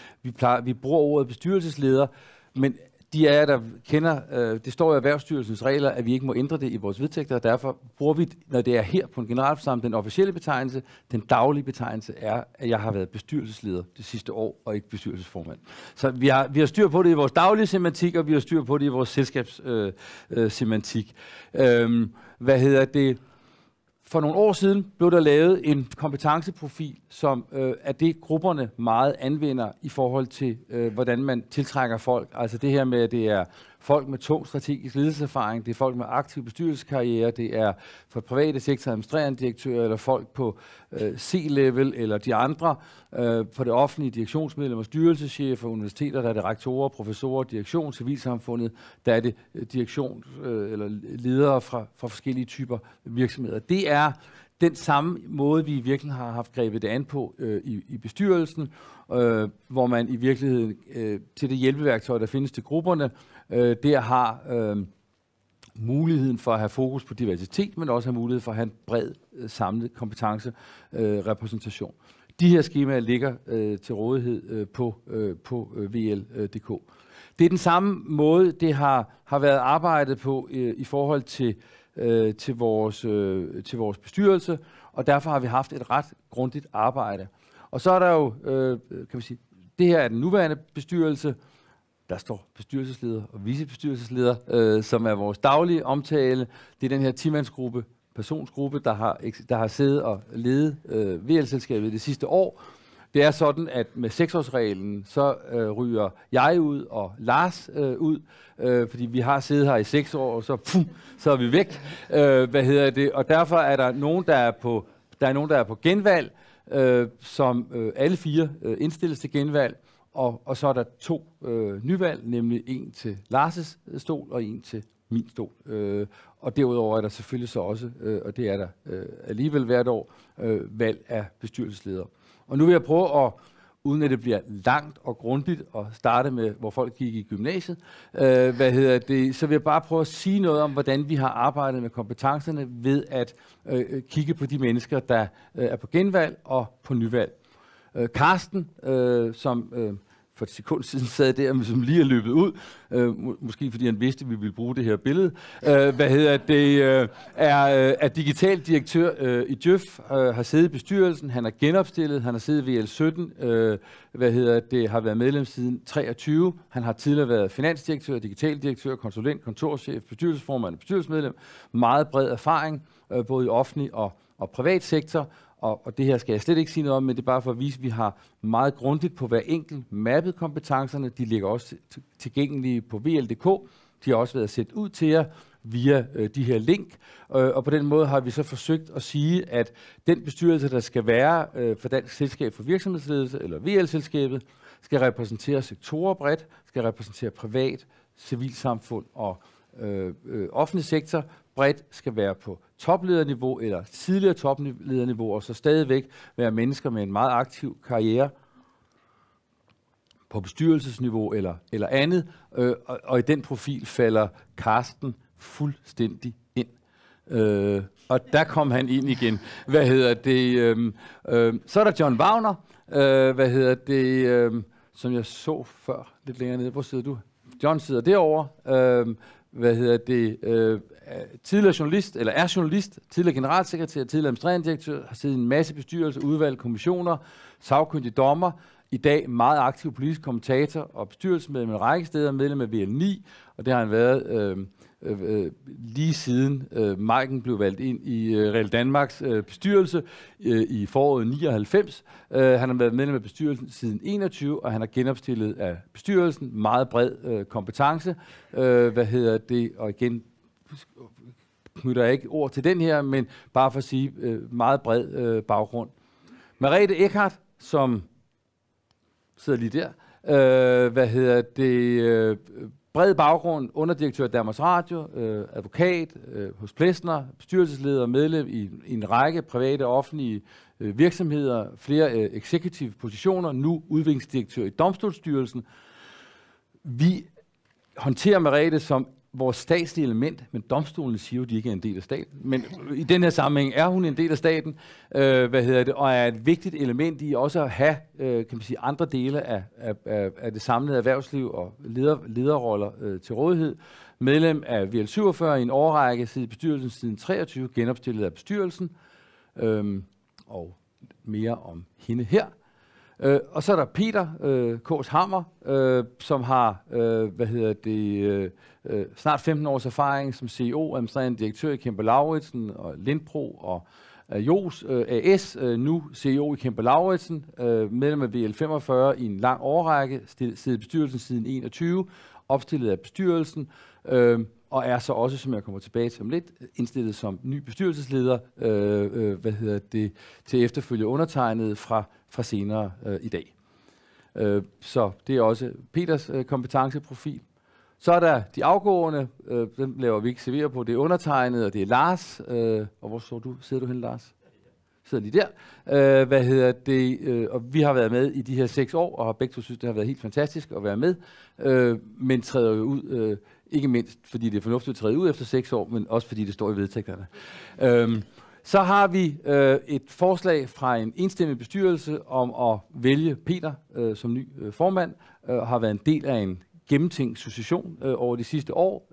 vi bruger ordet bestyrelsesleder, men de af jer, der kender, det står i Erhvervsstyrelsens regler, at vi ikke må ændre det i vores vedtægter, og derfor bruger vi, når det er her på en generalforsamling, den officielle betegnelse, den daglige betegnelse er, at jeg har været bestyrelsesleder det sidste år, og ikke bestyrelsesformand. Så vi har styr på det i vores daglige semantik, og vi har styr på det i vores selskabssemantik. For nogle år siden blev der lavet en kompetenceprofil, som er det, grupperne meget anvender i forhold til, hvordan man tiltrækker folk. Altså det her med, at det er folk med tung strategisk ledelseserfaring, det er folk med aktiv bestyrelseskarriere, det er for private sektor administrerende direktører, eller folk på C-level, eller de andre. For det offentlige direktionsmedlemmer, styrelseschefer, universiteter, der er det rektorer, professorer, direktion, civilsamfundet, der er det eller ledere fra forskellige typer virksomheder. Det er den samme måde, vi virkelig har haft grebet det an på i bestyrelsen, hvor man i virkeligheden til det hjælpeværktøj, der findes til grupperne, der har muligheden for at have fokus på diversitet, men også have mulighed for at have en bred samlet kompetencerepræsentation. De her skemaer ligger til rådighed på VL.dk. Det er den samme måde, det har været arbejdet på i forhold til vores bestyrelse, og derfor har vi haft et ret grundigt arbejde. Og så er der jo, kan man sige, det her er den nuværende bestyrelse. Der står bestyrelsesleder og vicebestyrelsesleder, som er vores daglige omtale. Det er den her 10-mandsgruppe, personsgruppe, der har siddet og ledet VL-selskabet det sidste år. Det er sådan, at med 6-årsreglen, så ryger jeg ud og Lars ud, fordi vi har siddet her i 6 år, og så er vi væk. Og derfor er der nogen, der er på genvalg, som alle 4 indstilles til genvalg. Og så er der 2 nyvalg, nemlig en til Lars' stol og en til min stol. Og derudover er der selvfølgelig så også, og det er der alligevel hvert år, valg af bestyrelsesledere. Og nu vil jeg prøve at, uden at det bliver langt og grundigt, og starte med, hvor folk gik i gymnasiet, så vil jeg bare prøve at sige noget om, hvordan vi har arbejdet med kompetencerne ved at kigge på de mennesker, der er på genvalg og på nyvalg. Carsten, som for et sekund siden sad der, som lige er løbet ud, måske fordi han vidste, at vi ville bruge det her billede, er digital direktør i Djøf, har siddet i bestyrelsen, han er genopstillet, han har siddet i VL17, har været medlem siden 23, han har tidligere været finansdirektør, digital direktør, konsulent, kontorchef, bestyrelsesformand og bestyrelsesmedlem, meget bred erfaring, både i offentlig og privat sektor. Og det her skal jeg slet ikke sige noget om, men det er bare for at vise, at vi har meget grundigt på hver enkelt mappet kompetencerne. De ligger også tilgængelige på VL.dk. De har også været sendt ud til jer via de her link. Og på den måde har vi så forsøgt at sige, at den bestyrelse, der skal være for Dansk Selskab for Virksomhedsledelse, eller VL-selskabet, skal repræsentere sektorer bredt, skal repræsentere privat, civilsamfund og offentlig sektor, bredt skal være på toplederniveau eller tidligere toplederniveau, og så stadigvæk være mennesker med en meget aktiv karriere på bestyrelsesniveau eller andet, og i den profil falder Carsten fuldstændig ind. Og der kom han ind igen. Så er der John Wagner, som jeg så før lidt længere nede. Hvor sidder du? John sidder derovre. Tidligere journalist, eller er journalist, tidligere generalsekretær, tidligere administrerende direktør, har siddet i en masse bestyrelser, udvalg, kommissioner, sagkyndig dommer, i dag meget aktiv politisk kommentator og bestyrelsesmedlem en række steder, medlem af VL9, og det har han været lige siden Maiken blev valgt ind i Real Danmarks bestyrelse i foråret 99. Han har været medlem af bestyrelsen siden 21, og han har genopstillet af bestyrelsen, meget bred kompetence, og igen knytter jeg ikke ord til den her, men bare for at sige meget bred baggrund. Merete Eckardt, som sidder lige der, bred baggrund, underdirektør af Danmarks Radio, advokat hos Plesner, bestyrelsesleder, medlem i en række private og offentlige virksomheder, flere executive positioner, nu udviklingsdirektør i Domstolsstyrelsen. Vi håndterer Merete som vores statslige element, men domstolen siger jo, at de ikke er en del af staten. Men i den her sammenhæng er hun en del af staten, og er et vigtigt element i også at have kan man sige, andre dele af det samlede erhvervsliv og lederroller til rådighed. Medlem af VL47 i en årrække, siddet i bestyrelsen siden 23, genopstillet af bestyrelsen, og mere om hende her. Og så er der Peter Kås Hammer, som har snart 15 års erfaring som CEO, administrerende direktør i Kemper Lauritsen og Lindpro og Jos AS, nu CEO i Kemper Lauritsen, medlem af VL45 i en lang årrække, siddet i bestyrelsen siden 21, opstillet af bestyrelsen, og er så også, som jeg kommer tilbage til om lidt, indstillet som ny bestyrelsesleder til efterfølge undertegnet fra senere i dag. Så det er også Peters kompetenceprofil. Så er der de afgående, dem laver vi ikke servere på, det er undertegnet, og det er Lars, og hvor sidder du hen, Lars? Sidder lige der. Og vi har været med i de her 6 år, og har begge to synes, det har været helt fantastisk at være med, men træder jo ud, ikke mindst fordi det er fornuftigt at træde ud efter 6 år, men også fordi det står i vedtægterne. Så har vi et forslag fra en enstemmig bestyrelse om at vælge Peter som ny formand, og har været en del af en gennemtænkt succession over de sidste år,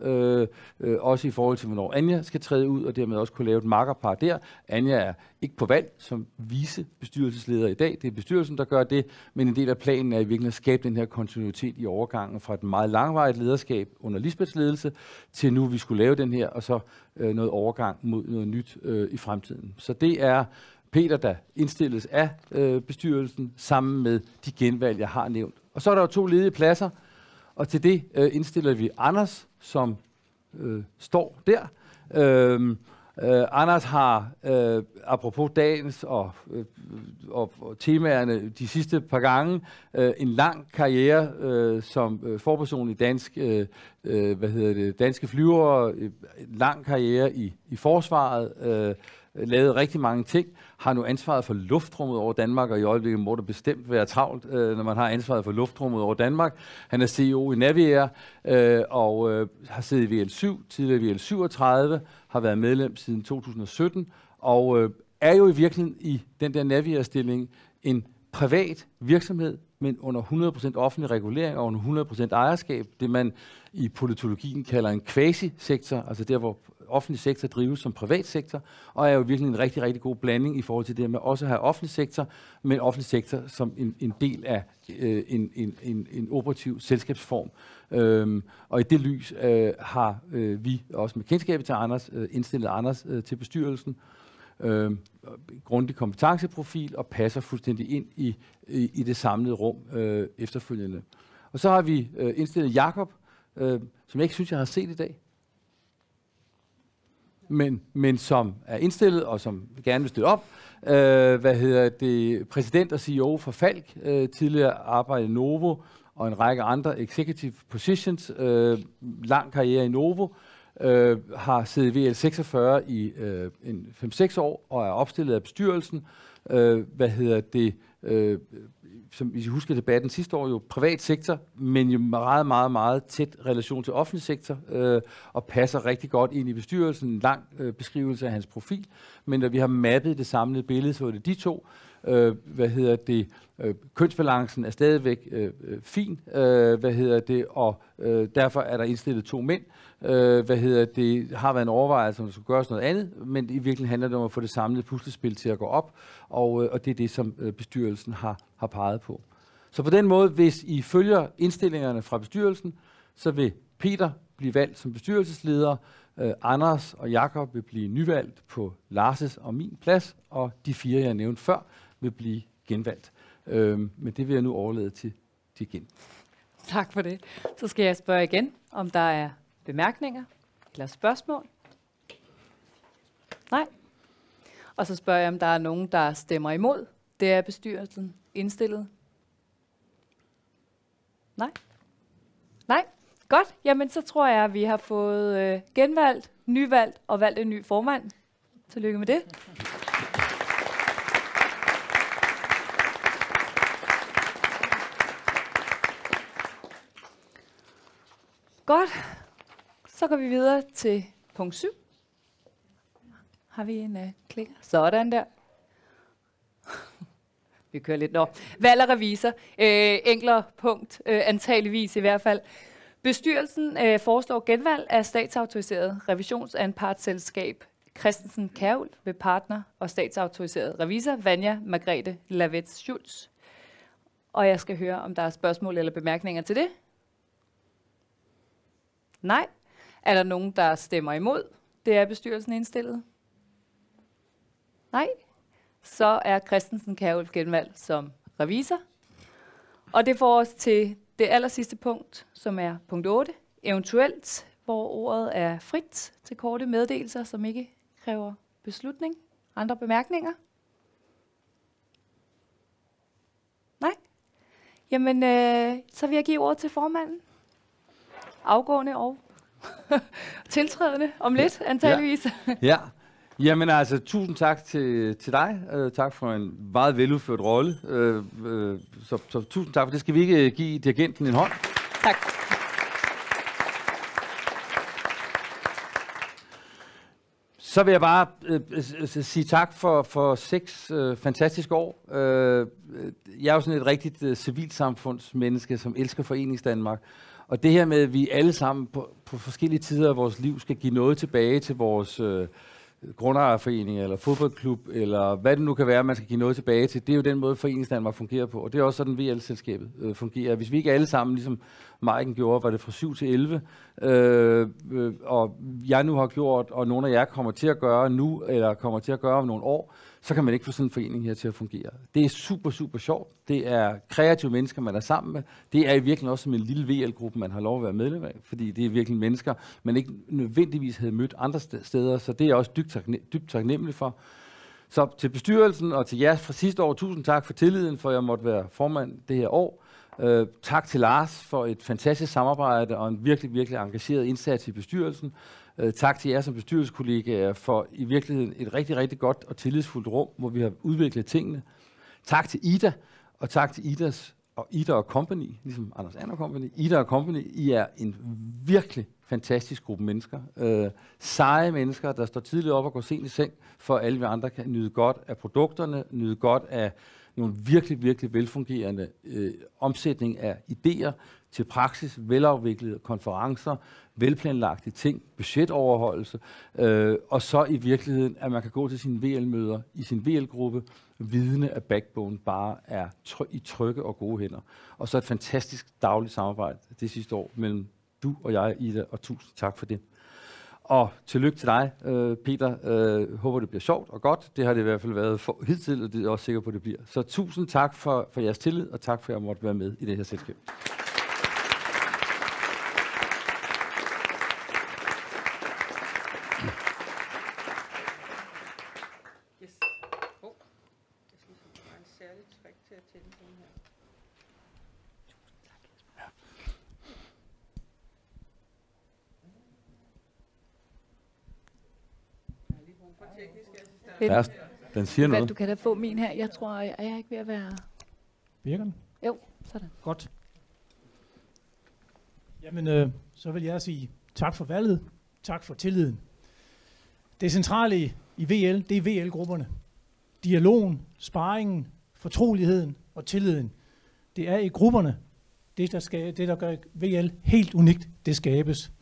også i forhold til, hvornår Anja skal træde ud, og dermed også kunne lave et makkerpar der. Anja er ikke på valg som vicebestyrelsesleder i dag, det er bestyrelsen, der gør det, men en del af planen er i virkeligheden at skabe den her kontinuitet i overgangen fra et meget langvarigt lederskab under Lisbeths ledelse, til nu vi skulle lave den her, og så noget overgang mod noget nyt i fremtiden. Så det er Peter, der indstilles af bestyrelsen, sammen med de genvalg, jeg har nævnt. Og så er der jo 2 ledige pladser, og til det indstiller vi Anders, som står der. Anders har, apropos dagens og temaerne de sidste par gange, en lang karriere som forperson i danske flyvere, en lang karriere i forsvaret, lavet rigtig mange ting, har nu ansvaret for luftrummet over Danmark, og i øjeblikket må det bestemt være travlt, når man har ansvaret for luftrummet over Danmark. Han er CEO i Naviair, og har siddet i VL7, tidligere i VL37, har været medlem siden 2017, og er jo i virkeligheden i den der Naviair-stilling en privat virksomhed, men under 100% offentlig regulering og under 100% ejerskab, det man i politologien kalder en quasi-sektor, altså der, hvor offentlig sektor drives som privat sektor, og er jo virkelig en rigtig, rigtig god blanding i forhold til det med også at have offentlig sektor, men offentlig sektor som en del af en operativ selskabsform. Og i det lys har vi også med kendskabet til Anders indstillet Anders til bestyrelsen. Grundig kompetenceprofil og passer fuldstændig ind i det samlede rum efterfølgende. Og så har vi indstillet Jakob, som jeg ikke synes, jeg har set i dag, men som er indstillet og som gerne vil støtte op. Præsident og CEO for Falck, tidligere arbejdet i Novo og en række andre executive positions, lang karriere i Novo, har siddet i VL46 i 5-6 år og er opstillet af bestyrelsen. Som hvis I husker debatten sidste år, jo privat sektor, men jo meget, meget, meget tæt relation til offentlig sektor, og passer rigtig godt ind i bestyrelsen. En lang beskrivelse af hans profil, men når vi har mappet det samlede billede, så er det de to. Kønsbalancen er stadigvæk fin, og derfor er der indstillet 2 mænd. Har været en overvejelse, om der skulle gøres noget andet, men i virkeligheden handler det om at få det samlede puslespil til at gå op, og det er det, som bestyrelsen har peget på. Så på den måde, hvis I følger indstillingerne fra bestyrelsen, så vil Peter blive valgt som bestyrelsesleder, Anders og Jakob vil blive nyvalgt på Lars' og min plads, og de 4, jeg nævnte før, vil blive genvalgt. Men det vil jeg nu overlade til igen. Tak for det. Så skal jeg spørge igen, om der er bemærkninger eller spørgsmål. Nej. Og så spørger jeg, om der er nogen, der stemmer imod. Det er bestyrelsen indstillet. Nej. Nej. Godt. Jamen, så tror jeg, at vi har fået genvalgt, nyvalgt og valgt en ny formand. Tillykke med det. Godt. Så går vi videre til punkt 7. Har vi en klikker? Sådan der. Vi kører lidt. Valg af revisor. Enklere punkt, antageligvis i hvert fald. Bestyrelsen foreslår genvalg af statsautoriseret revisionsanpartsselskab Christensen Kjærulf ved partner og statsautoriseret revisor Vanja Margrethe Lavets Schultz. Og jeg skal høre, om der er spørgsmål eller bemærkninger til det. Nej. Er der nogen, der stemmer imod? Det er bestyrelsen indstillet. Nej. Så er Christensen Kjærulf genvalgt som revisor. Og det får os til det allersidste punkt, som er punkt 8. Eventuelt, hvor ordet er frit til korte meddelelser, som ikke kræver beslutning. Andre bemærkninger? Nej. Jamen, så vil jeg give ordet til formanden. Afgående og tiltrædende om lidt, antageligvis. Ja. Jamen altså, tusind tak til dig. Tak for en meget veludført rolle. Så tusind tak for det. Skal vi ikke give dirigenten en hånd? Tak. Så vil jeg bare sige tak for 6 fantastiske år. Jeg er jo sådan et rigtigt civilsamfundsmenneske, som elsker Foreningsdanmark. Og det her med, at vi alle sammen på forskellige tider af vores liv skal give noget tilbage til vores grundejerforening eller fodboldklub, eller hvad det nu kan være, man skal give noget tilbage til, det er jo den måde, Foreningsdanmark fungerer på. Og det er også sådan, VL-selskabet fungerer. Hvis vi ikke alle sammen, ligesom Maiken gjorde, var det fra 7 til 11, og jeg nu har gjort, og nogle af jer kommer til at gøre nu, eller kommer til at gøre om nogle år, så kan man ikke få sådan en forening her til at fungere. Det er super, super sjovt. Det er kreative mennesker, man er sammen med. Det er i virkeligheden også som en lille VL-gruppe, man har lov at være medlem af, fordi det er virkelig mennesker, man ikke nødvendigvis havde mødt andre steder, så det er jeg også dybt taknemmelig for. Så til bestyrelsen og til jer fra sidste år, tusind tak for tilliden, for jeg måtte være formand det her år. Tak til Lars for et fantastisk samarbejde og en virkelig, virkelig engageret indsats i bestyrelsen. Tak til jer som bestyrelseskollegaer for i virkeligheden et rigtig, rigtig godt og tillidsfuldt rum, hvor vi har udviklet tingene. Tak til Ida, og tak til Ida og Company, ligesom Anders And Company. Ida og Company, I er en virkelig fantastisk gruppe mennesker. Seje mennesker, der står tidligt op og går sent i seng, for alle vi andre kan nyde godt af produkterne, nyde godt af nogle virkelig, virkelig velfungerende omsætning af idéer til praksis, velafviklede konferencer, velplanlagte ting, budgetoverholdelse, og så i virkeligheden, at man kan gå til sine VL-møder i sin VL-gruppe, vidne at Backbone bare er i trygge og gode hænder. Og så et fantastisk dagligt samarbejde det sidste år mellem du og jeg, Ida, og tusind tak for det. Og tillykke til dig, Peter. Håber, det bliver sjovt og godt. Det har det i hvert fald været hidtil, og det er jeg også sikker på, at det bliver. Så tusind tak for jeres tillid, og tak for, at jeg måtte være med i det her selskab. Ja, den siger noget. Du kan da få min her. Jeg tror, er jeg ikke ved at være... Virker den? Jo, sådan. Godt. Jamen, så vil jeg sige tak for valget. Tak for tilliden. Det centrale i VL, det er VL-grupperne. Dialogen, sparringen, fortroligheden og tilliden. Det er i grupperne, det der gør VL helt unikt, det skabes.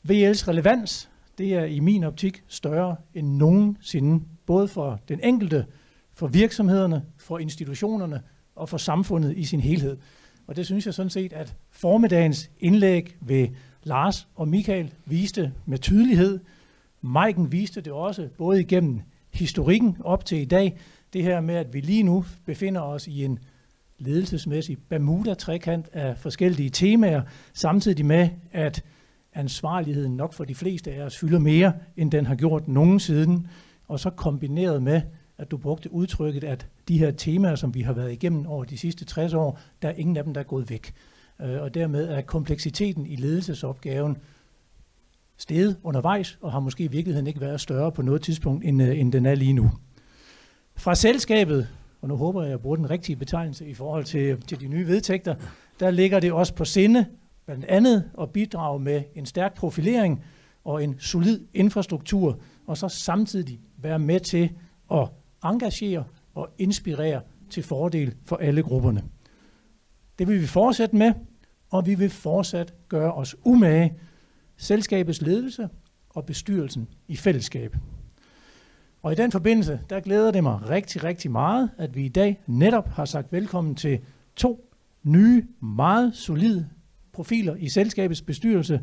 VL's relevans, det er i min optik større end nogensinde, både for den enkelte, for virksomhederne, for institutionerne og for samfundet i sin helhed. Og det synes jeg sådan set, at formiddagens indlæg ved Lars og Michael viste med tydelighed. Maiken viste det også, både igennem historikken op til i dag, det her med, at vi lige nu befinder os i en ledelsesmæssig Bermuda-trekant af forskellige temaer, samtidig med, at ansvarligheden nok for de fleste af os fylder mere, end den har gjort nogensinde. Og så kombineret med, at du brugte udtrykket, at de her temaer, som vi har været igennem over de sidste 60 år, der er ingen af dem, der er gået væk. Og dermed er kompleksiteten i ledelsesopgaven steget undervejs, og har måske i virkeligheden ikke været større på noget tidspunkt, end den er lige nu. Fra selskabet, og nu håber jeg, at jeg bruger den rigtige betegnelse i forhold til de nye vedtægter, der ligger det også på sinde, blandt andet at bidrage med en stærk profilering og en solid infrastruktur, og så samtidig være med til at engagere og inspirere til fordel for alle grupperne. Det vil vi fortsætte med, og vi vil fortsat gøre os umage, selskabets ledelse og bestyrelsen i fællesskab. Og i den forbindelse, der glæder det mig rigtig, rigtig meget, at vi i dag netop har sagt velkommen til 2 nye, meget solide profiler i selskabets bestyrelse.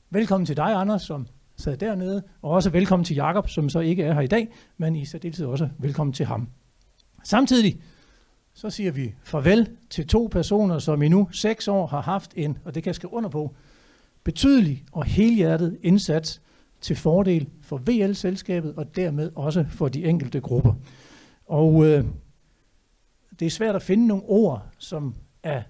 Velkommen til dig, Anders, som sad dernede, og også velkommen til Jakob, som så ikke er her i dag, men i særdeleshed også velkommen til ham. Samtidig så siger vi farvel til 2 personer, som i nu 6 år har haft en, og det kan jeg skrive under på, betydelig og helhjertet indsats til fordel for VL-selskabet og dermed også for de enkelte grupper. Og det er svært at finde nogle ord, som er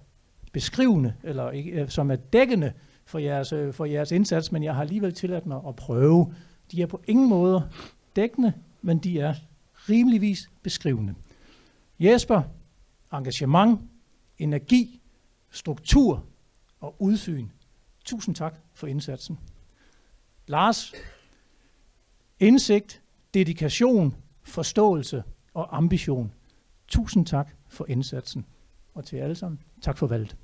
beskrivende, eller som er dækkende for jeres indsats, men jeg har alligevel tilladt mig at prøve. De er på ingen måde dækkende, men de er rimeligvis beskrivende. Jesper, engagement, energi, struktur og udsyn. Tusind tak for indsatsen. Lars, indsigt, dedikation, forståelse og ambition. Tusind tak for indsatsen. Og til alle sammen, tak for valget.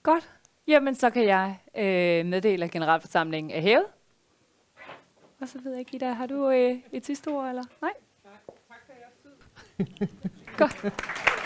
Godt. Jamen, så kan jeg meddele, at generalforsamlingen er hævet. Og så ved jeg ikke, Ida, har du et sidste ord, eller? Nej? Tak for jeres tid. Godt.